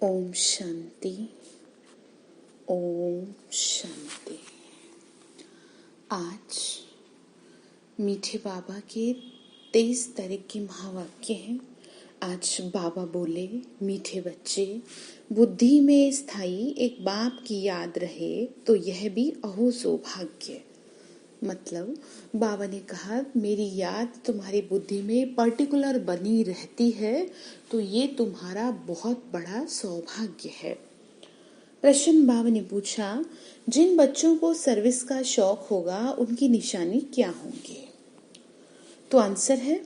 ओम शांति। ओम शांति। आज मीठे बाबा के 23 तारीख की महावाक्य है। आज बाबा बोले, मीठे बच्चे, बुद्धि में स्थायी एक बाप की याद रहे तो यह भी अहो सौभाग्य। मतलब बाबा ने कहा, मेरी याद तुम्हारी बुद्धि में पर्टिकुलर बनी रहती है तो ये तुम्हारा बहुत बड़ा सौभाग्य है। प्रश्न बाबा ने पूछा, जिन बच्चों को सर्विस का शौक होगा उनकी निशानी क्या होंगी? तो आंसर है,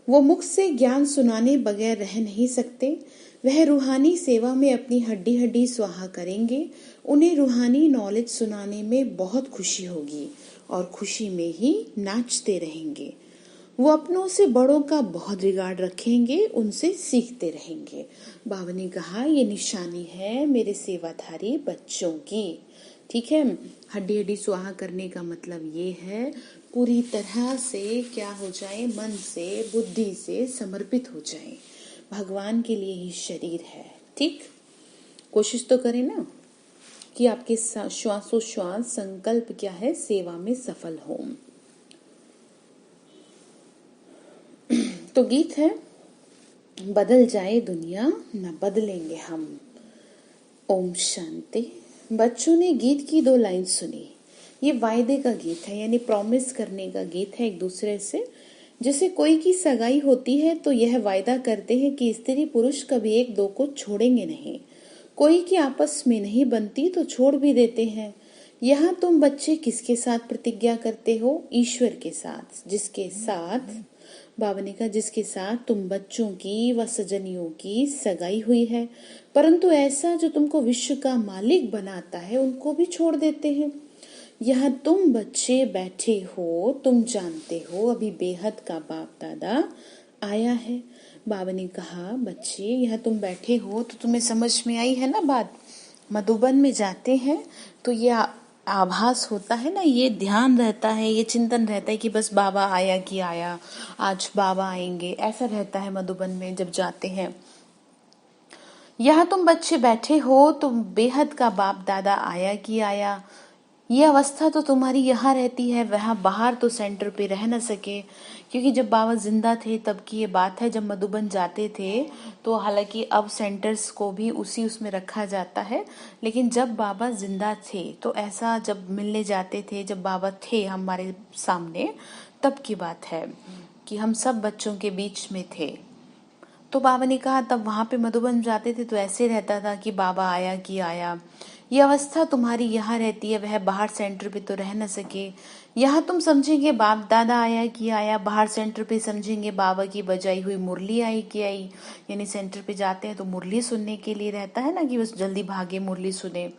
वो मुख से ज्ञान सुनाने बगैर रह नहीं सकते। वह रूहानी सेवा में अपनी हड्डी हड्डी स्वाहा करेंगे। उन्हें रूहानी नॉलेज सुनाने में बहुत खुशी होगी और खुशी में ही नाचते रहेंगे। वो अपनों से बड़ों का बहुत रिगार्ड रखेंगे, उनसे सीखते रहेंगे। बाबा ने कहा, ये निशानी है मेरे सेवाधारी बच्चों की। ठीक है, हड्डी हड्डी स्वाहा करने का मतलब ये है, पूरी तरह से क्या हो जाए, मन से बुद्धि से समर्पित हो जाए। भगवान के लिए ही शरीर है। ठीक, कोशिश तो करें ना कि आपके श्वासोश्वास संकल्प क्या है, सेवा में सफल हो। तो गीत है, बदल जाए दुनिया न बदलेंगे हम। ओम शांति। बच्चों ने गीत की 2 लाइन सुनी। ये वायदे का गीत है, यानी प्रॉमिस करने का गीत है एक दूसरे से। जैसे कोई की सगाई होती है तो यह वायदा करते हैं कि स्त्री पुरुष कभी एक दो को छोड़ेंगे नहीं। कोई की आपस में नहीं बनती तो छोड़ भी देते हैं। यहाँ तुम बच्चे किसके साथ प्रतिज्ञा करते हो? ईश्वर के साथ, जिसके साथ बाबा ने कहा, जिसके साथ तुम बच्चों की व सजनियों की सगाई हुई है। परंतु ऐसा जो तुमको विश्व का मालिक बनाता है उनको भी छोड़ देते हैं। यहाँ तुम बच्चे बैठे हो, तुम जानते हो अभी बेहद का बाप दादा आया है। बाबा ने कहा, बच्चे यहाँ तुम बैठे हो तो तुम्हें समझ में आई है ना बात। मधुबन में जाते हैं तो ये आभास होता है ना, ये ध्यान रहता है, ये चिंतन रहता है कि बस बाबा आया कि आया, आज बाबा आएंगे, ऐसा रहता है मधुबन में जब जाते हैं। यहाँ तुम बच्चे बैठे हो तो बेहद का बाप दादा आया कि आया। ये अवस्था तो तुम्हारी यहाँ रहती है, वहाँ बाहर तो सेंटर पे रह न सके। क्योंकि जब बाबा जिंदा थे तब की ये बात है, जब मधुबन जाते थे तो हालांकि अब सेंटर्स को भी उसमें रखा जाता है, लेकिन जब बाबा जिंदा थे तो ऐसा जब मिलने जाते थे, जब बाबा थे हमारे सामने, तब की बात है कि हम सब बच्चों के बीच में थे। तो बाबा ने कहा, तब वहां पे मधुबन जाते थे तो ऐसे रहता था कि बाबा आया कि आया। ये अवस्था तुम्हारी यहाँ रहती है, वह बाहर सेंटर पे तो रह न सके। यहाँ तुम समझेंगे बाप दादा आया कि आया, बाहर सेंटर पे समझेंगे बाबा की बजाई हुई मुरली आई कि आई। यानी सेंटर पे जाते हैं तो मुरली सुनने के लिए रहता है ना, कि बस जल्दी भागे मुरली सुने।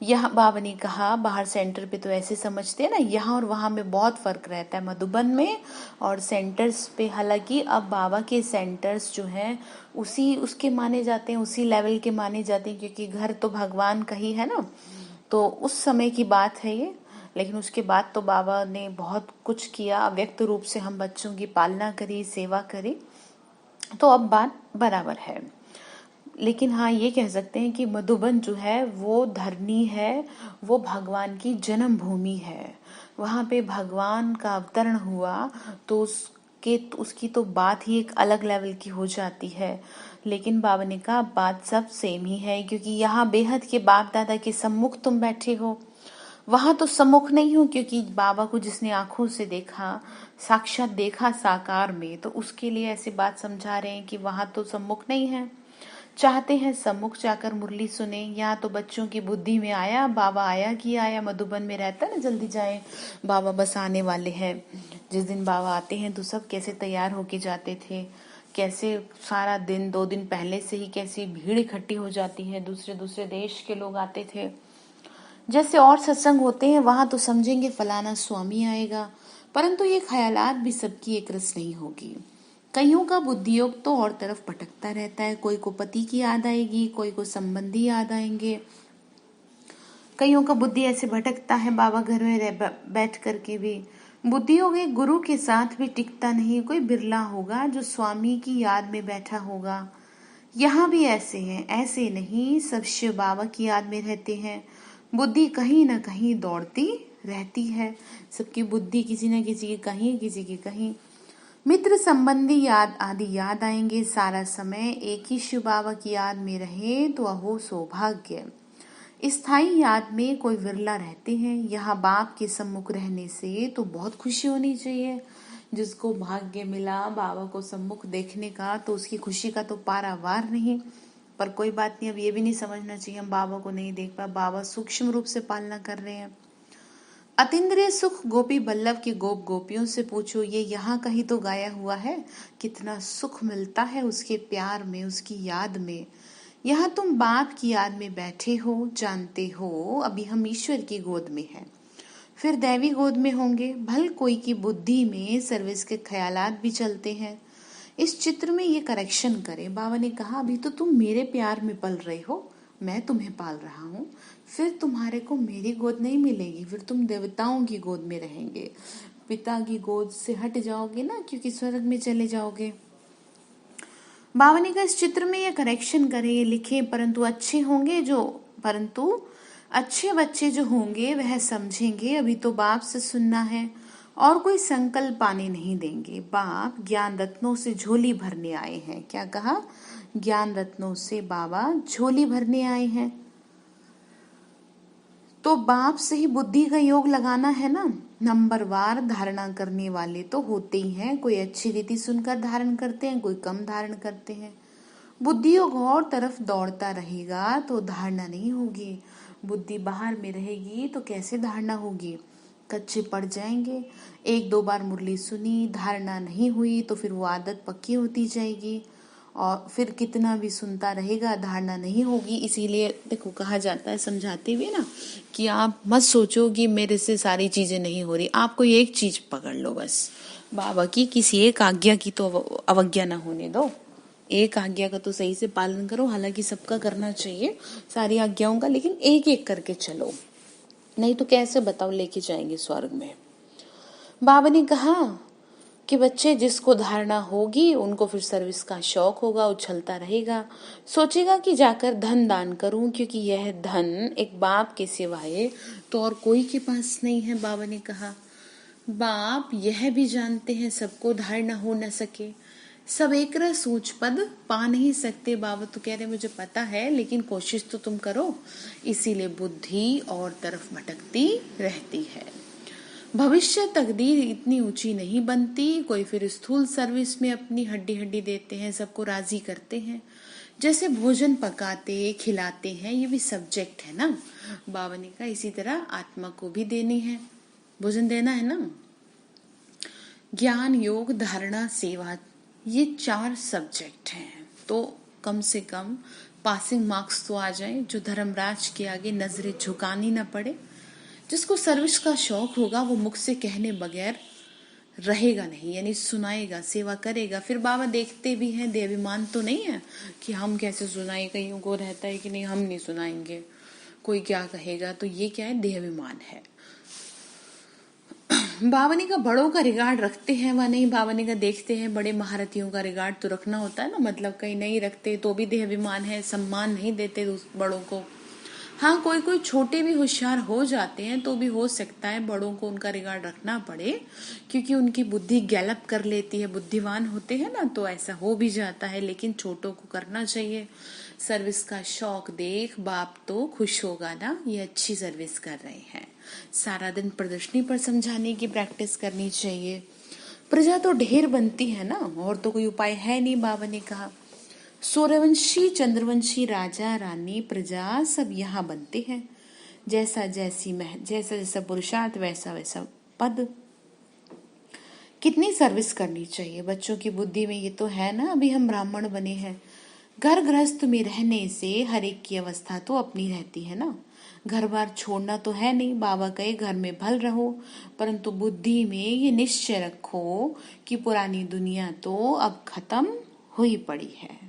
यहाँ बाबा ने कहा, बाहर सेंटर पे तो ऐसे समझते हैं ना, यहाँ और वहाँ में बहुत फर्क रहता है मधुबन में और सेंटर्स पे। हालांकि अब बाबा के सेंटर्स जो हैं उसके माने जाते हैं, उसी लेवल के माने जाते हैं, क्योंकि घर तो भगवान का ही है ना। तो उस समय की बात है ये। लेकिन उसके बाद तो बाबा ने बहुत कुछ किया, व्यक्त रूप से हम बच्चों की पालना करी, सेवा करी, तो अब बात बराबर है। लेकिन हाँ, ये कह सकते हैं कि मधुबन जो है वो धरनी है, वो भगवान की जन्म भूमि है। वहाँ पे भगवान का अवतरण हुआ तो उसकी तो बात ही एक अलग लेवल की हो जाती है। लेकिन बाबा ने कहा, बात सब सेम ही है, क्योंकि यहाँ बेहद के बाप दादा के सम्मुख तुम बैठे हो। वहां तो सम्मुख नहीं हो, क्योंकि बाबा को जिसने आंखों से देखा, साक्षात देखा साकार में, तो उसके लिए ऐसी बात समझा रहे हैं कि वहां तो सम्मुख नहीं है। चाहते हैं सम्मुख जाकर मुरली सुने। यहाँ तो बच्चों की बुद्धि में आया, बाबा आया कि आया, मधुबन में रहता है ना, जल्दी जाए, बाबा बस आने वाले हैं। जिस दिन बाबा आते हैं तो सब कैसे तैयार होके जाते थे, कैसे सारा दिन 2 दिन पहले से ही कैसी भीड़ इकट्ठी हो जाती है, दूसरे दूसरे देश के लोग आते थे। जैसे और सत्संग होते हैं वहां तो समझेंगे फलाना स्वामी आएगा, परंतु ये ख्यालात भी सबकी एक रस नहीं होगी। कईयों का बुद्धि योग तो और तरफ भटकता रहता है। कोई को पति की याद आएगी, कोई को संबंधी याद आएंगे। कईयों का बुद्धि ऐसे भटकता है, बाबा घर में बैठ करके भी। बुद्धि योग एक गुरु के साथ भी टिकता नहीं। कोई बिरला होगा जो स्वामी की याद में बैठा होगा। यहाँ भी ऐसे हैं, ऐसे नहीं, सब शिव बाबा की याद में रहते हैं। बुद्धि कहीं ना कहीं दौड़ती रहती है, सबकी बुद्धि किसी न किसी की कहीं, किसी की कहीं। मित्र संबंधी याद आदि याद आएंगे, सारा समय एक ही शिव बाबा की याद में रहे तो अहो सौभाग्य। स्थायी याद में कोई विरला रहते हैं, यहाँ बाप के सम्मुख रहने से तो बहुत खुशी होनी चाहिए। जिसको भाग्य मिला बाबा को सम्मुख देखने का तो उसकी खुशी का तो पारावार नहीं। पर कोई बात नहीं, अब ये भी नहीं समझना चाहिए हम बाबा को नहीं देख पा, बाबा सूक्ष्म रूप से पालना कर रहे हैं। अतीन्द्रिय सुख गोपी बल्लभ की गोप गोपियों से पूछो, ये यहाँ कहीं तो गाया हुआ है। कितना सुख मिलता है उसके प्यार में, उसकी याद में। यहाँ तुम बाप की याद में बैठे हो, जानते हो अभी हम ईश्वर की गोद में हैं, फिर दैवी गोद में होंगे। भल कोई की बुद्धि में सर्विस के ख्यालात भी चलते हैं। इस चित्र में ये करेक्शन करें। बाबा ने कहा अभी तो तुम मेरे प्यार में पल रहे हो, मैं तुम्हें पाल रहा हूँ, फिर तुम्हारे को मेरी गोद नहीं मिलेगी, फिर तुम देवताओं की गोद में रहेंगे। पिता की गोद से हट जाओगे ना, क्योंकि स्वर्ग में चले जाओगे। बाबा ने कहा इस चित्र में ये करेक्शन करें, ये लिखे, परंतु अच्छे बच्चे जो होंगे वह समझेंगे अभी तो बाप से सुनना है और कोई संकल्प पाने नहीं देंगे। बाप ज्ञान रत्नों से झोली भरने आए हैं। क्या कहा? ज्ञान रत्नों से बाबा झोली भरने आए हैं, तो बाप से ही बुद्धि का योग लगाना है ना। नंबरवार धारणा करने वाले तो होते ही हैं, कोई अच्छी रीति सुनकर धारण करते हैं, कोई कम धारण करते हैं। बुद्धि योग और तरफ दौड़ता रहेगा तो धारणा नहीं होगी। बुद्धि बाहर में रहेगी तो कैसे धारणा होगी? कच्चे पड़ जाएंगे। एक दो बार मुरली सुनी, धारणा नहीं हुई तो फिर वो आदत पक्की होती जाएगी और फिर कितना भी सुनता रहेगा, धारणा नहीं होगी। इसीलिए देखो कहा जाता है समझाते हुए ना कि आप मत सोचो कि मेरे से सारी चीजें नहीं हो रही, आप कोई एक चीज पकड़ लो बस, बाबा की किसी एक आज्ञा की तो अवज्ञा ना होने दो। एक आज्ञा का तो सही से पालन करो, हालांकि सबका करना चाहिए सारी आज्ञाओं का, लेकिन एक एक करके चलो, नहीं तो कैसे बताओ लेके जाएंगे स्वर्ग में। बाबा ने कहा कि बच्चे जिसको धारणा होगी उनको फिर सर्विस का शौक होगा, उछलता रहेगा, सोचेगा कि जाकर धन दान करूं, क्योंकि यह धन एक बाप के सिवाय तो और कोई के पास नहीं है। बाबा ने कहा बाप यह भी जानते हैं सबको धारणा हो न सके, सब एक रस ऊंच पद पा नहीं सकते। बाबा तो कह रहे मुझे पता है, लेकिन कोशिश तो तुम करो। इसीलिए बुद्धि और तरफ भटकती रहती है। भविष्य तकदीर इतनी ऊंची नहीं बनती, कोई फिर स्थूल सर्विस में अपनी हड्डी हड्डी देते हैं, सबको राजी करते हैं। जैसे भोजन पकाते खिलाते हैं, ये भी सब्जेक्ट है ना। बाबा ने कहा इसी तरह आत्मा को भी देनी है, भोजन देना है ना। ज्ञान योग धारणा सेवा, ये 4 सब्जेक्ट हैं, तो कम से कम पासिंग मार्क्स तो आ जाए, जो धर्मराज के आगे नजरें झुकानी ना पड़े। जिसको सर्विस का शौक होगा वो मुख से कहने बगैर रहेगा नहीं, यानी सुनाएगा, सेवा करेगा। फिर बाबा देखते भी हैं, देहाभिमान तो नहीं है कि हम कैसे सुनाए, कईयों को रहता है कि नहीं हम नहीं सुनाएंगे, कोई क्या कहेगा, तो ये क्या है, देहाभिमान है। बावनी का बड़ों का रिगार्ड रखते हैं व नहीं, बावनी का देखते हैं, बड़े महारथियों का रिगार्ड तो रखना होता है ना, मतलब कहीं नहीं रखते तो भी देहाभिमान है, सम्मान नहीं देते बड़ों को। हाँ कोई कोई छोटे भी होशियार हो जाते हैं तो भी हो सकता है बड़ों को उनका रिगार्ड रखना पड़े, क्योंकि उनकी बुद्धि गैलप कर लेती है, बुद्धिमान होते हैं ना, तो ऐसा हो भी जाता है, लेकिन छोटों को करना चाहिए। सर्विस का शौक देख बाप तो खुश होगा ना, ये अच्छी सर्विस कर रहे हैं। सारा दिन प्रदर्शनी पर समझाने की प्रैक्टिस करनी चाहिए। प्रजा तो ढेर बनती है ना, और तो कोई उपाय है नहीं। बाबा ने कहा सूर्यवंशी चंद्रवंशी राजा रानी प्रजा सब यहाँ बनते हैं, जैसा जैसा पुरुषार्थ वैसा वैसा पद। कितनी सर्विस करनी चाहिए बच्चों की बुद्धि में, ये तो है ना, अभी हम ब्राह्मण बने हैं। घर गृहस्थ में रहने से हर एक की अवस्था तो अपनी रहती है ना, घर बार छोड़ना तो है नहीं। बाबा कहे घर में भल रहो, परंतु बुद्धि में ये निश्चय रखो कि पुरानी दुनिया तो अब खत्म हुई पड़ी है।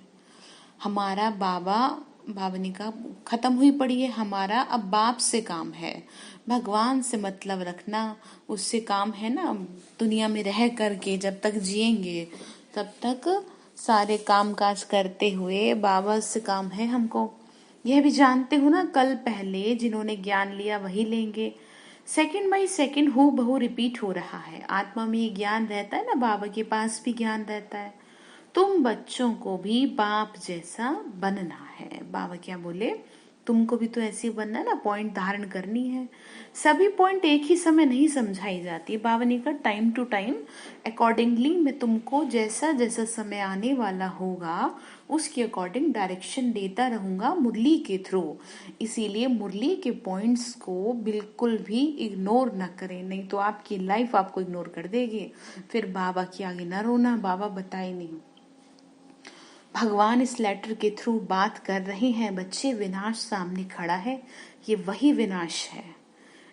हमारा बाबा ने कहा खत्म हुई पड़ी है, हमारा अब बाप से काम है, भगवान से मतलब रखना, उससे काम है ना। दुनिया में रह करके जब तक जिएंगे तब तक सारे काम काज करते हुए बाबा से काम है हमको। यह भी जानते हो ना, कल पहले जिन्होंने ज्ञान लिया वही लेंगे। सेकंड बाई सेकंड हूबहू बहु रिपीट हो रहा है। आत्मा में ये ज्ञान रहता है ना, बाबा के पास भी ज्ञान रहता है। तुम बच्चों को भी बाप जैसा बनना है। बाबा क्या बोले, तुमको भी तो ऐसे ही बनना है ना, पॉइंट धारण करनी है। सभी पॉइंट एक ही समय नहीं समझाई जाती। बाबा ने कहा टाइम टू टाइम अकॉर्डिंगली मैं तुमको जैसा जैसा समय आने वाला होगा उसके अकॉर्डिंग डायरेक्शन देता रहूंगा मुरली के थ्रू। इसीलिए मुरली के पॉइंट्स को बिल्कुल भी इग्नोर ना करें, नहीं तो आपकी लाइफ आपको इग्नोर कर देगी। फिर बाबा के आगे ना रोना, बाबा बताए नहीं। भगवान इस लेटर के थ्रू बात कर रहे हैं, बच्चे विनाश सामने खड़ा है। ये वही विनाश है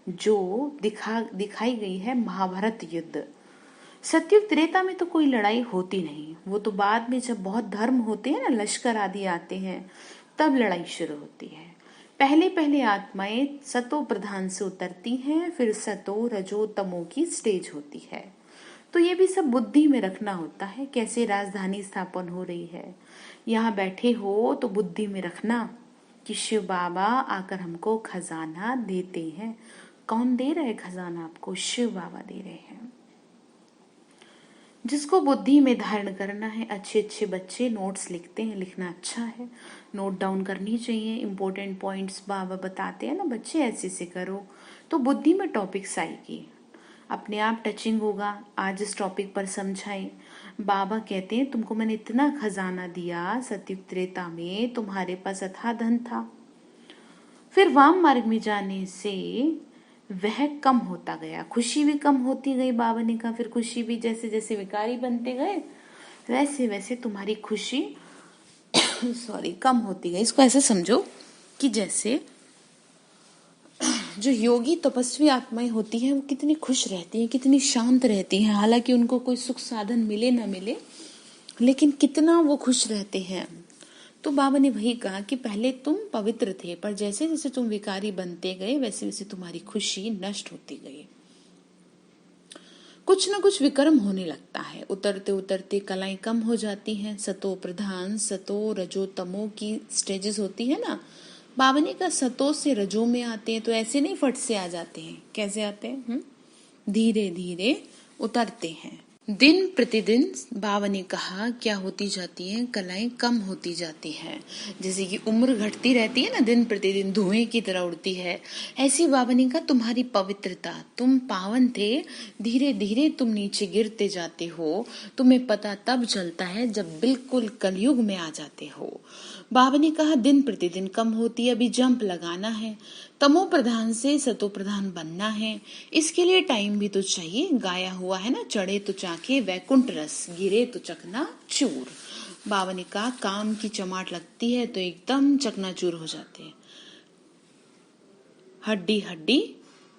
जो दिखाई गई है महाभारत युद्ध। सतयुग त्रेता में तो कोई लड़ाई होती नहीं, वो तो बाद में जब बहुत धर्म होते हैं ना, लश्कर आदि आते हैं, तब लड़ाई शुरू होती है। पहले पहले आत्माएं सतो प्रधान से उतरती हैं, फिर सतो रजो तमो की स्टेज होती है। तो ये भी सब बुद्धि में रखना होता है, कैसे राजधानी स्थापन हो रही है। यहाँ बैठे हो तो बुद्धि में रखना कि शिव बाबा आकर हमको खजाना देते हैं। कौन दे रहे खजाना आपको? शिव बाबा दे रहे हैं, जिसको बुद्धि में धारण करना है। अच्छे अच्छे बच्चे नोट्स लिखते हैं, लिखना अच्छा है, नोट डाउन करनी चाहिए। इंपॉर्टेंट पॉइंट्स बाबा बताते हैं ना, बच्चे ऐसे से करो तो बुद्धि में टॉपिक्स आएगी, अपने आप टचिंग होगा। आज इस टॉपिक पर समझाएं। बाबा कहते हैं तुमको मैंने इतना खजाना दिया सतयुग त्रेता में, तुम्हारे पास अथाह धन था। फिर वाम मार्ग में जाने से वह कम होता गया, खुशी भी कम होती गई। बाबा ने कहा फिर खुशी भी जैसे जैसे विकारी बनते गए वैसे वैसे तुम्हारी खुशी सॉरी कम होती गई। इसको ऐसे समझो कि जैसे जो योगी तपस्वी आत्माएं होती हैं वो कितनी खुश रहती हैं, कितनी शांत रहती हैं, हालांकि उनको कोई सुख साधन मिले ना मिले, लेकिन कितना वो खुश रहते हैं। तो बाबा ने वही कहा कि पहले तुम पवित्र थे, पर जैसे जैसे तुम विकारी बनते गए वैसे वैसे तुम्हारी खुशी नष्ट होती गई। कुछ न कुछ विक्रम होने लगता है, उतरते उतरते कलाएं कम हो जाती हैं। सतो प्रधान, सतो रजो तमो की स्टेजेस होती है ना। बाबा ने कहा सतो से रजो में आते हैं तो ऐसे नहीं फट से आ जाते हैं। कैसे आते हैं? धीरे धीरे उतरते हैं। दिन प्रतिदिन बाबा ने कहा क्या होती जाती है, कलाएं कम होती जाती हैं। जैसे कि उम्र घटती रहती है ना, दिन प्रतिदिन धुएं की तरह उड़ती है, ऐसी बाबा ने कहा तुम्हारी पवित्रता, तुम पावन थे, धीरे धीरे तुम नीचे गिरते जाते हो। तुम्हें पता तब चलता है जब बिल्कुल कलयुग में आ जाते हो। बाबा ने कहा दिन प्रतिदिन कम होती है, अभी जंप लगाना है, तमो प्रधान से सतो प्रधान बनना है। इसके लिए टाइम भी तो चाहिए। गाया हुआ है ना, चढ़े तो चाके वैकुंठ रस, गिरे तो चकना चूर। बाबा ने कहा काम की चमाट लगती है तो एकदम चकनाचूर हो जाते हैं, हड्डी हड्डी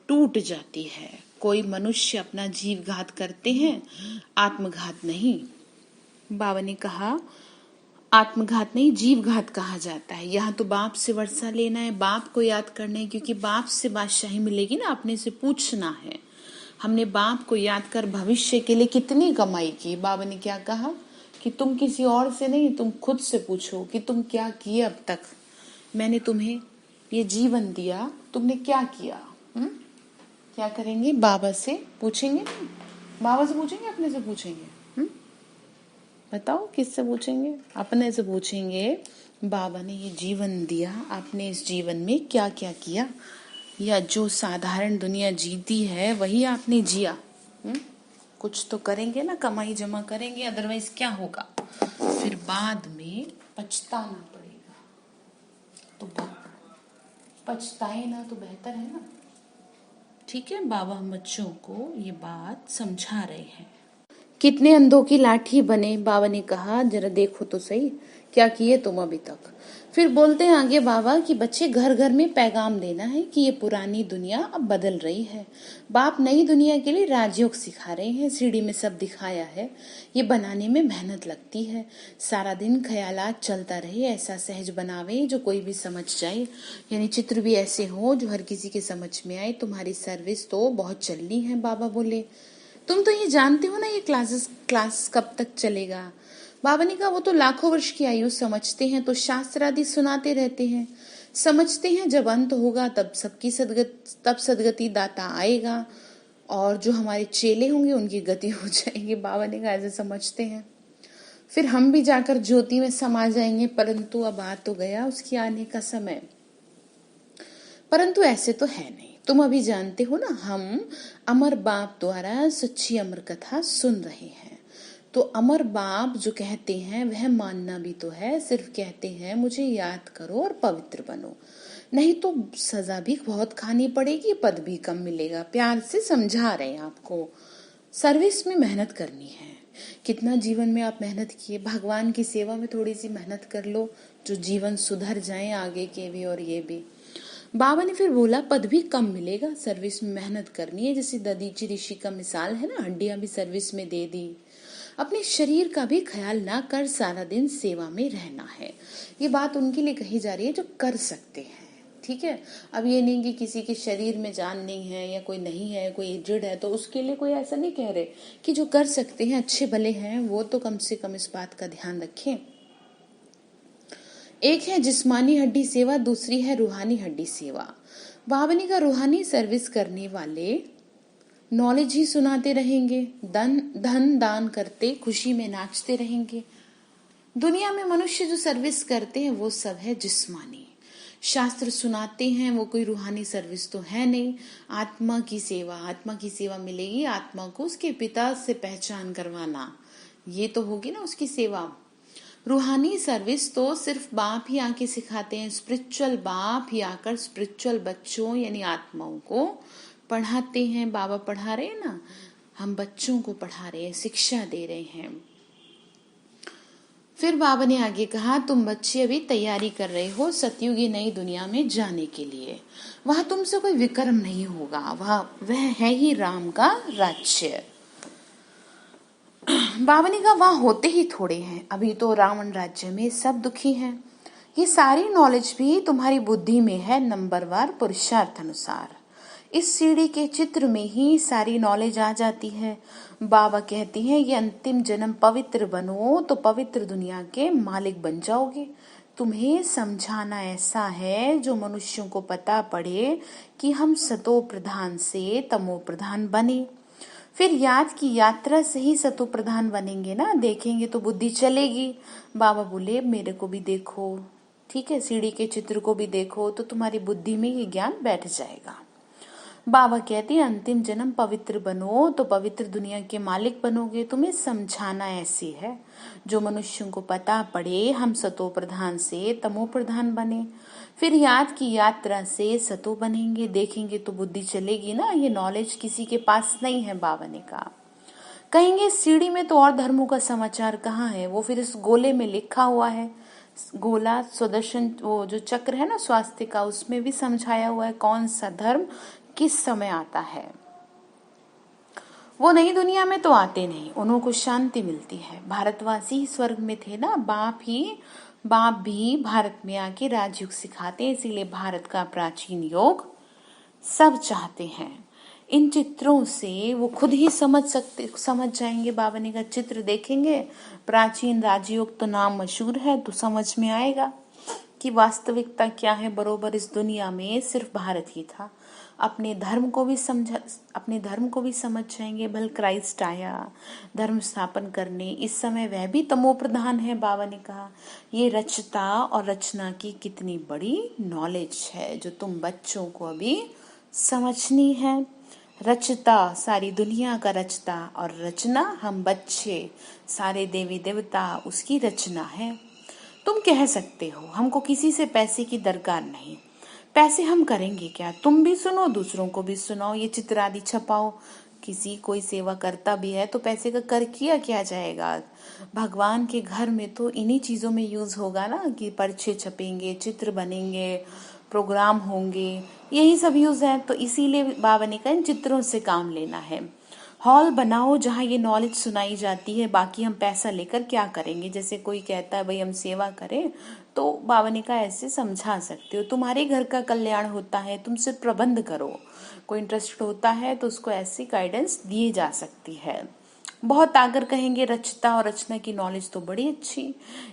टूट जाती है। कोई मनुष्य अपना जीव घात करते हैं, आत्मघात नहीं। बाबा ने कहा आत्मघात नहीं, जीव घात कहा जाता है। यहाँ तो बाप से वर्षा लेना है, बाप को याद करना है, क्योंकि बाप से बादशाही मिलेगी ना, अपने से पूछना है हमने बाप को याद कर भविष्य के लिए कितनी कमाई की। बाबा ने क्या कहा कि तुम किसी और से नहीं, तुम खुद से पूछो कि तुम क्या किए अब तक। मैंने तुम्हें ये जीवन दिया, तुमने क्या किया? क्या करेंगे? बाबा से पूछेंगे, बाबा से पूछेंगे, अपने से पूछेंगे? बताओ किससे पूछेंगे? अपने से पूछेंगे। बाबा ने ये जीवन दिया, आपने इस जीवन में क्या क्या किया, या जो साधारण दुनिया जीती है वही आपने जिया? कुछ तो करेंगे ना, कमाई जमा करेंगे, अदरवाइज क्या होगा? फिर बाद में पछताना पड़ेगा। तो पछताए ना तो बेहतर है ना। ठीक है, बाबा हम बच्चों को ये बात समझा रहे हैं। कितने अंधों की लाठी बने, बाबा ने कहा जरा देखो तो सही क्या किए तुम अभी तक। फिर बोलते हैं आगे बाबा कि बच्चे घर घर में पैगाम देना है कि ये पुरानी दुनिया अब बदल रही है। बाप नई दुनिया के लिए राजयोग सिखा रहे हैं, सीढ़ी में सब दिखाया है, ये बनाने में मेहनत लगती है। सारा दिन ख्यालात चलता रहे, ऐसा सहज बनावे जो कोई भी समझ जाए, यानी चित्र भी ऐसे हो जो हर किसी के समझ में आए। तुम्हारी सर्विस तो बहुत चलनी है, बाबा बोले। तुम तो ये जानते हो ना ये क्लास कब तक चलेगा। बाबा ने कहा वो तो लाखों वर्ष की आयु समझते हैं, तो शास्त्र आदि सुनाते रहते हैं, समझते हैं जब अंत होगा तब सदगति दाता आएगा और जो हमारे चेले होंगे उनकी गति हो जाएगी। बाबा ने कहा ऐसे समझते हैं, फिर हम भी जाकर ज्योति में समा जाएंगे, परंतु अब आ तो गया उसकी आने का समय। परंतु ऐसे तो है नहीं, तुम अभी जानते हो ना, हम अमर बाप द्वारा सच्ची अमर कथा सुन रहे हैं। तो अमर बाप जो कहते हैं वह मानना भी तो है, सिर्फ कहते हैं मुझे याद करो और पवित्र बनो, नहीं तो सजा भी बहुत खानी पड़ेगी, पद भी कम मिलेगा। प्यार से समझा रहे हैं आपको, सर्विस में मेहनत करनी है। कितना जीवन में आप मेहनत किए, भगवान की सेवा में थोड़ी सी मेहनत कर लो, जो जीवन सुधर जाए आगे के भी और ये भी। बाबा ने फिर बोला पद भी कम मिलेगा, सर्विस में मेहनत करनी है। जैसे ददीची ऋषि का मिसाल है ना, हड्डियां भी सर्विस में दे दी। अपने शरीर का भी ख्याल ना कर सारा दिन सेवा में रहना है। ये बात उनके लिए कही जा रही है जो कर सकते हैं, ठीक है। अब ये नहीं कि किसी के शरीर में जान नहीं है या कोई नहीं है, कोई एजेड है, तो उसके लिए कोई ऐसा नहीं कह रहे कि जो कर सकते हैं, अच्छे भले हैं, वो तो कम से कम इस बात का ध्यान रखें। एक है जिस्मानी हड्डी सेवा, दूसरी है रूहानी हड्डी सेवा। बावनी का रूहानी सर्विस करने वाले नॉलेज ही सुनाते रहेंगे, धन दान करते खुशी में नाचते रहेंगे। दुनिया में मनुष्य जो सर्विस करते हैं वो सब है जिस्मानी, शास्त्र सुनाते हैं, वो कोई रूहानी सर्विस तो है नहीं। आत्मा की सेवा मिलेगी, आत्मा को उसके पिता से पहचान करवाना, ये तो होगी ना उसकी सेवा। रूहानी सर्विस तो सिर्फ बाप ही आके सिखाते हैं, स्पिरिचुअल बाप ही आकर स्पिरिचुअल बच्चों यानी आत्माओं को पढ़ाते हैं। बाबा पढ़ा रहे हैं ना, हम बच्चों को पढ़ा रहे हैं, शिक्षा दे रहे हैं। फिर बाबा ने आगे कहा, तुम बच्चे अभी तैयारी कर रहे हो सतयुगी नई दुनिया में जाने के लिए। वह तुमसे कोई विक्रम नहीं होगा, वह है ही राम का राज्य। बाबा ने कहा वहां होते ही थोड़े हैं, अभी तो रावण राज्य में सब दुखी हैं। ये सारी नॉलेज भी तुम्हारी बुद्धि में है, नंबरवार पुरुषार्थ अनुसार। इस सीढ़ी के चित्र में ही सारी नॉलेज आ जाती है। बाबा कहते हैं ये अंतिम जन्म पवित्र बनो तो पवित्र दुनिया के मालिक बन जाओगे। तुम्हें समझाना ऐसा है जो मनुष्यों को पता पड़े कि हम सतो प्रधान से तमो प्रधान बने। फिर याद की यात्रा से ही सतो प्रधान बनेंगे ना, देखेंगे तो बुद्धि चलेगी। बाबा बोले मेरे को भी देखो, ठीक है, सीढ़ी के चित्र को भी देखो, तो तुम्हारी बुद्धि में ये ज्ञान बैठ जाएगा। बाबा कहते हैं अंतिम जन्म पवित्र बनो तो पवित्र दुनिया के मालिक बनोगे। तुम्हें समझाना ऐसे है जो मनुष्यों को पता पड़े हम सतो प्रधान से तमो प्रधान बने। फिर याद की यात्रा से सतो बनेंगे, देखेंगे तो बुद्धि चलेगी ना। ये नॉलेज किसी के पास नहीं है। बाबा ने कहा, कहेंगे सीढ़ी में तो और धर्मों का समाचार कहाँ है, वो फिर इस गोले में लिखा हुआ है। गोला सुदर्शन, वो जो चक्र है ना स्वास्थ्य का, उसमें भी समझाया हुआ है कौन सा धर्म किस समय आता है। वो नई दुनिया में तो आते नहीं, उन्हों को शांति मिलती है। भारतवासी ही स्वर्ग में थे ना, बाप भी भारत में आके राजयोग सिखाते हैं, इसीलिए भारत का प्राचीन योग सब चाहते हैं। इन चित्रों से वो खुद ही समझ जाएंगे। बाबा ने का चित्र देखेंगे, प्राचीन राजयोग तो नाम मशहूर है, तो समझ में आएगा कि वास्तविकता क्या है। बरोबर इस दुनिया में सिर्फ भारत ही था। अपने धर्म को भी समझ जाएंगे। भल क्राइस्ट आया धर्म स्थापन करने, इस समय वह भी तमो प्रधान है। बाबा ने कहा ये रचता और रचना की कितनी बड़ी नॉलेज है जो तुम बच्चों को अभी समझनी है। रचता सारी दुनिया का रचता, और रचना हम बच्चे, सारे देवी देवता उसकी रचना है। तुम कह सकते हो हमको किसी से पैसे की दरकार नहीं, पैसे हम करेंगे क्या, तुम भी सुनो दूसरों को भी सुनाओ, ये चित्र आदि छपाओ। किसी कोई सेवा करता भी है तो पैसे का कर किया जाएगा। भगवान के घर में तो इन्हीं चीजों में यूज होगा ना, कि पर्चे छपेंगे, चित्र बनेंगे, प्रोग्राम होंगे, यही सब यूज है। तो इसीलिए बाबा ने कहा इन चित्रों से काम लेना है। हॉल बनाओ जहाँ ये नॉलेज सुनाई जाती है, बाकी हम पैसा लेकर क्या करेंगे। जैसे कोई कहता है भाई हम सेवा करें, तो बाबा ने कहा ऐसे समझा सकते हो, तुम्हारे घर का कल्याण होता है, तुम सिर्फ प्रबंध करो। कोई इंटरेस्ट होता है तो उसको ऐसी गाइडेंस दी जा सकती है। बहुत आकर कहेंगे रचता और रचना की नॉलेज तो बड़ी अच्छी,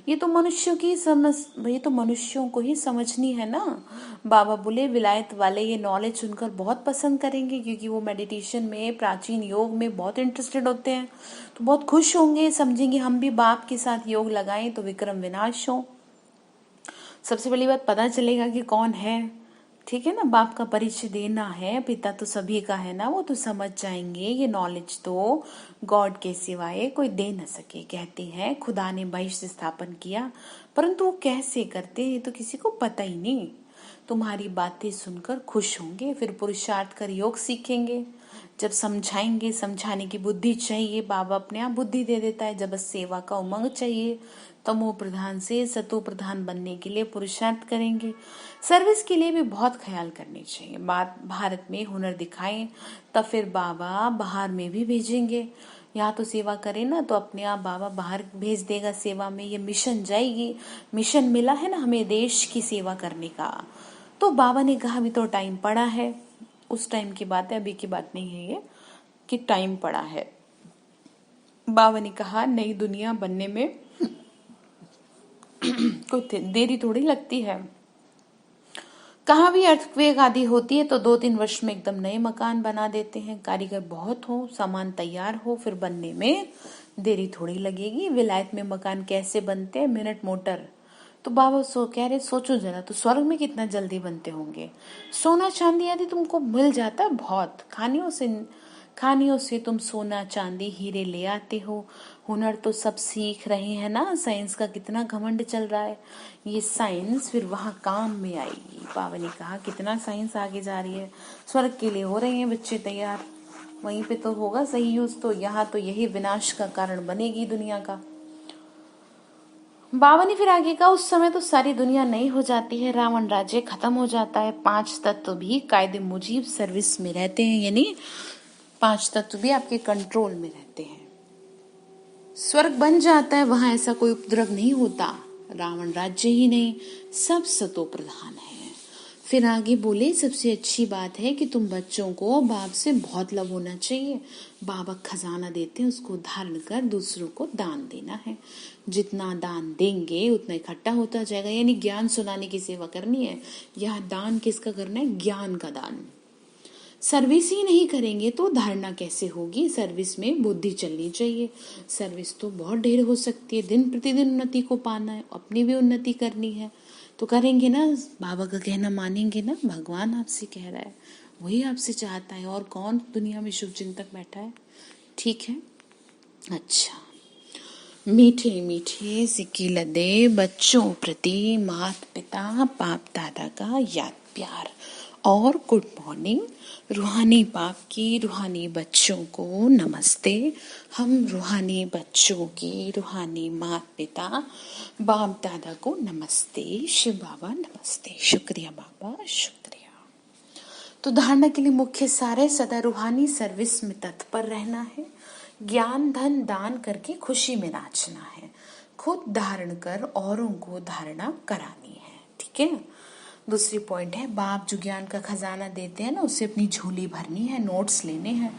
ये तो मनुष्यों की समझ, ये तो मनुष्यों को ही समझनी है ना। बाबा बोले विलायत वाले ये नॉलेज सुनकर बहुत पसंद करेंगे, क्योंकि वो मेडिटेशन में, प्राचीन योग में बहुत इंटरेस्टेड होते हैं, तो बहुत खुश होंगे, समझेंगे हम भी बाप के साथ योग लगाएं तो विक्रम विनाश हो। सबसे पहली बात पता चलेगा कि कौन है, ठीक है ना, बाप का परिचय देना है, पिता तो सभी का है ना, वो तो समझ जाएंगे। ये नॉलेज तो गॉड के सिवाय कोई दे न सके। कहते हैं खुदा ने बहिष्ठ स्थापन किया, परंतु वो कैसे करते हैं तो किसी को पता ही नहीं। तुम्हारी बातें सुनकर खुश होंगे, फिर पुरुषार्थ कर योग सीखेंगे। जब समझाएंगे, समझाने की बुद्धि चाहिए, बाबा अपने आप बुद्धि दे देता है। जब बस सेवा का उमंग चाहिए, तमो प्रधान से सतो प्रधान बनने के लिए पुरुषार्थ करेंगे। सर्विस के लिए भी बहुत ख्याल करनी चाहिए। बात भारत में हुनर दिखाएं, तब फिर बाबा बाहर में भी भेजेंगे। यहाँ तो सेवा करें ना तो अपने आप बाबा बाहर भेज देगा सेवा में। ये मिशन जाएगी, मिशन मिला है ना हमें देश की सेवा करने का। तो बाबा ने कहा अभी तो टाइम पड़ा है, उस टाइम की बात है, अभी की बात नहीं है ये, कि टाइम पड़ा है। बाबा ने कहा नई दुनिया बनने में कोई देरी थोड़ी लगती है। कहाँ भी अर्थक्वेक आदि होती है तो 2-3 वर्ष में एकदम नए मकान बना देते हैं। कारीगर बहुत हो, सामान तैयार हो, फिर बनने में देरी थोड़ी लगेगी। विलायत में मकान कैसे बनते हैं, मिनट मोटर। तो बाबा कह रहे सोचो जरा, तो स्वर्ग में कितना जल्दी बनते होंगे। सोना चांदी आदि तुमको मिल जाता है बहुत, खानियों से तुम सोना चांदी हीरे ले आते हो। हुनर तो सब सीख रहे हैं ना, साइंस का कितना घमंड चल रहा है। ये साइंस फिर वहाँ काम में आएगी। बाबा ने कहा कितना साइंस आगे जा रही है, स्वर्ग के लिए हो रहे हैं बच्चे तैयार, वहीं पे तो होगा सही यूज। तो यहाँ तो यही विनाश का कारण बनेगी दुनिया का। बाबा ने फिर आगे कहा उस समय तो सारी दुनिया नई हो जाती है, रावण राज्य खत्म हो जाता है, 5 तत्व भी कायदे मुजीब सर्विस में रहते हैं, यानी 5 तत्व भी आपके कंट्रोल में रहते हैं। स्वर्ग बन जाता है, वहां ऐसा कोई उपद्रव नहीं होता, रावण राज्य ही नहीं, सब सतो प्रधान है। फिर आगे बोले सबसे अच्छी बात है कि तुम बच्चों को बाप से बहुत लव होना चाहिए। बाबा खजाना देते हैं, उसको धारण कर दूसरों को दान देना है। जितना दान देंगे उतना इकट्ठा होता जाएगा, यानी ज्ञान सुनाने की सेवा करनी है। यह दान किसका करना है, ज्ञान का दान। सर्विस ही नहीं करेंगे तो धारणा कैसे होगी। सर्विस में बुद्धि चलनी चाहिए। सर्विस तो बहुत ढेर हो सकती है, दिन प्रतिदिन उन्नति को पाना है, अपनी भी उन्नति करनी है तो करेंगे ना। बाबा का कहना मानेंगे ना, भगवान आपसे कह रहा है, वही आपसे चाहता है, और कौन दुनिया में शुभ चिंतक बैठा है। ठीक है, अच्छा। मीठे मीठे सिक्के लदे बच्चों प्रति माता पिता बाप दादा का याद प्यार और गुड मॉर्निंग। रूहानी बाप की रूहानी बच्चों को नमस्ते। हम रूहानी बच्चों के रूहानी माता पिता बाप दादा को नमस्ते। शिव बाबा नमस्ते। शुक्रिया बाबा, शुक्रिया। तो धारणा के लिए मुख्य सारे सदा रूहानी सर्विस में तत्पर रहना है। ज्ञान धन दान करके खुशी में नाचना है। खुद धारण कर औरों को धारणा करानी है, ठीक है ना। दूसरी पॉइंट है बाप जो ज्ञान का खजाना देते हैं ना, उससे अपनी झोली भरनी है, नोट्स लेने हैं,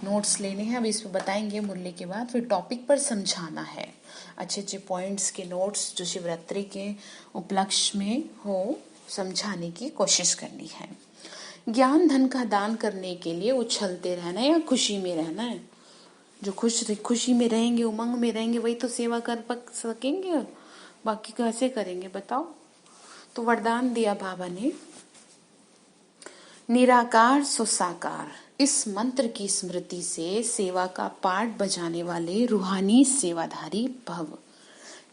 नोट्स लेने हैं। अब इसमें बताएंगे मुरली के बाद, फिर टॉपिक पर समझाना है। अच्छे अच्छे पॉइंट्स के नोट्स जो शिवरात्रि के उपलक्ष्य में हो, समझाने की कोशिश करनी है। ज्ञान धन का दान करने के लिए उछलते रहना है या खुशी में रहना है। जो खुशी में रहेंगे, उमंग में रहेंगे, वही तो सेवा कर सकेंगे, बाकी कैसे करेंगे बताओ। तो वरदान दिया बाबा ने, निराकार सो साकार। इस मंत्र की स्मृति से सेवा का पाठ बजाने वाले रूहानी सेवाधारी भव।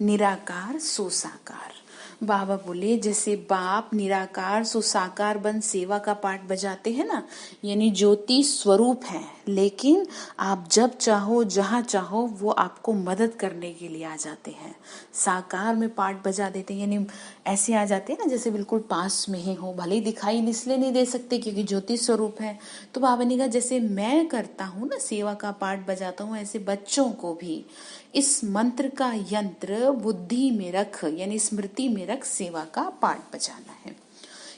निराकार सो साकार। बाबा बोले जैसे बाप निराकार सो साकार बन सेवा का पाठ बजाते हैं ना, यानी ज्योति स्वरूप है, लेकिन आप जब चाहो जहाँ चाहो वो आपको मदद करने के लिए आ जाते हैं। साकार में पाठ बजा देते हैं, यानी ऐसे आ जाते हैं ना जैसे बिल्कुल पास में ही हो, भले ही दिखाई इसलिए नहीं दे सकते क्योंकि ज्योति स्वरूप है। तो बाबा ने कहा जैसे मैं करता हूँ ना, सेवा का पाठ बजाता हूँ, ऐसे बच्चों को भी इस मंत्र का यंत्र बुद्धि में रख, यानी स्मृति में रख सेवा का पाठ बजाना है।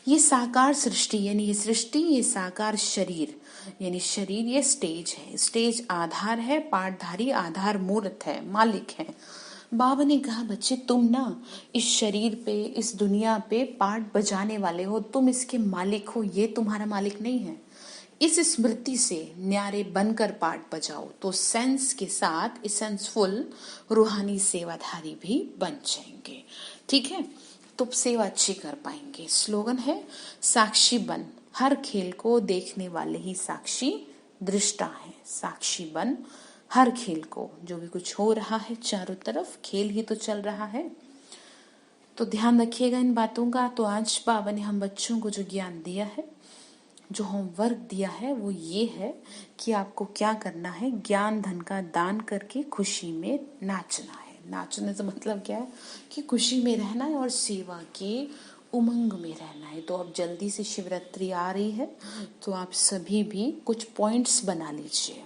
ये साकार सृष्टि यानी ये सृष्टि, ये साकार शरीर यानी शरीर, ये स्टेज है। स्टेज आधार है, पाठधारी आधार मूर्त है, मालिक है। बाबा ने कहा बच्चे तुम ना इस शरीर पे, इस दुनिया पे पाठ बजाने वाले हो, तुम इसके मालिक हो, ये तुम्हारा मालिक नहीं है। इस स्मृति से न्यारे बनकर पाठ बजाओ तो सेंस के साथ इसेंसफुल रूहानी सेवाधारी भी बन जाएंगे। ठीक है, तो सेवा अच्छी कर पाएंगे। स्लोगन है साक्षी बन, हर खेल को देखने वाले ही साक्षी दृष्टा है। साक्षी बन हर खेल को, जो भी कुछ हो रहा है चारों तरफ खेल ही तो चल रहा है, तो ध्यान रखिएगा इन बातों का। तो आज बाबा ने हम बच्चों को जो ज्ञान दिया है, जो होमवर्क दिया है, वो ये है कि आपको क्या करना है, ज्ञान धन का दान करके खुशी में नाचना है। नाचने से मतलब क्या है कि खुशी में रहना है और सेवा के उमंग में रहना है। तो अब जल्दी से शिवरात्रि आ रही है, तो आप सभी भी कुछ पॉइंट्स बना लीजिए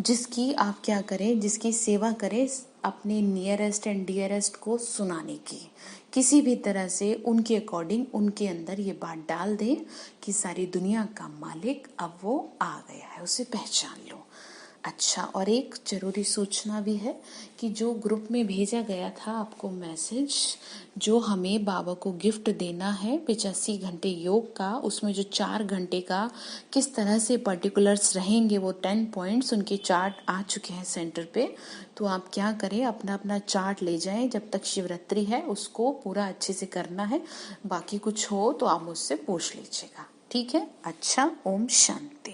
जिसकी आप क्या करें, जिसकी सेवा करें अपने नियरेस्ट एंड डियरेस्ट को सुनाने की। किसी भी तरह से उनके अकॉर्डिंग उनके अंदर ये बात डाल दें कि सारी दुनिया का मालिक अब वो आ गया है, उसे पहचान लो। अच्छा, और एक जरूरी सूचना भी है कि जो ग्रुप में भेजा गया था आपको मैसेज, जो हमें बाबा को गिफ्ट देना है 85 घंटे योग का, उसमें जो 4 घंटे का किस तरह से पर्टिकुलर्स रहेंगे, वो 10 पॉइंट्स उनके चार्ट आ चुके हैं सेंटर पे। तो आप क्या करें, अपना अपना चार्ट ले जाएं, जब तक शिवरात्रि है उसको पूरा अच्छे से करना है। बाकी कुछ हो तो आप मुझसे पूछ लीजिएगा, ठीक है। अच्छा, ओम शांति।